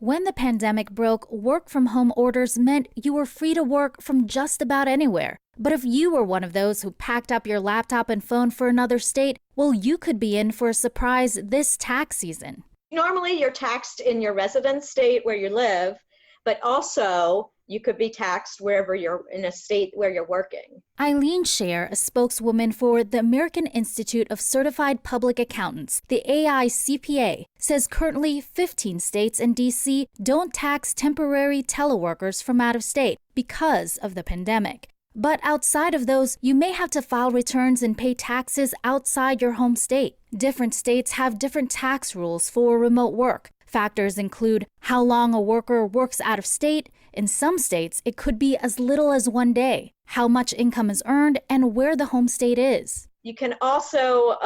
When the pandemic broke, work from home orders meant you were free to work from just about anywhere. But if you were one of those who packed up your laptop and phone for another state, well, you could be in for a surprise this tax season. Normally, you're taxed in your residence state where you live, but also you could be taxed wherever you're in a state where you're working. Eileen Scher, a spokeswoman for the American Institute of Certified Public Accountants, the AICPA, says currently 15 states and D.C. don't tax temporary teleworkers from out of state because of the pandemic. But outside of those, you may have to file returns and pay taxes outside your home state. Different states have different tax rules for remote work. Factors include how long a worker works out of state. In some states, it could be as little as 1 day, how much income is earned, and where the home state is. You can also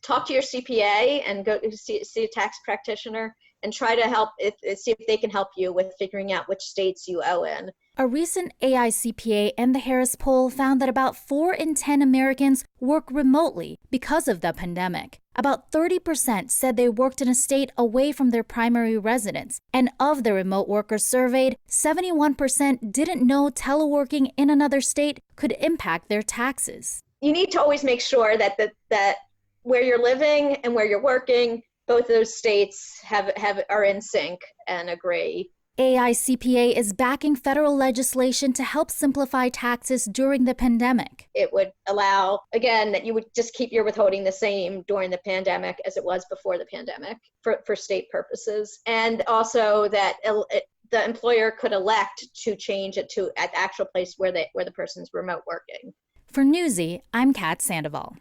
talk to your CPA and go see a tax practitioner and try to see if they can help you with figuring out which states you owe in. A recent AICPA and the Harris poll found that about 4 in 10 Americans work remotely because of the pandemic. About 30% said they worked in a state away from their primary residence. And of the remote workers surveyed, 71% didn't know teleworking in another state could impact their taxes. You need to always make sure that where you're living and where you're working, both those states are in sync and agree. AICPA is backing federal legislation to help simplify taxes during the pandemic. It would allow, again, that you would just keep your withholding the same during the pandemic as it was before the pandemic for state purposes. And also that the employer could elect to change it to at the actual place where the person's remote working. For Newsy, I'm Kat Sandoval.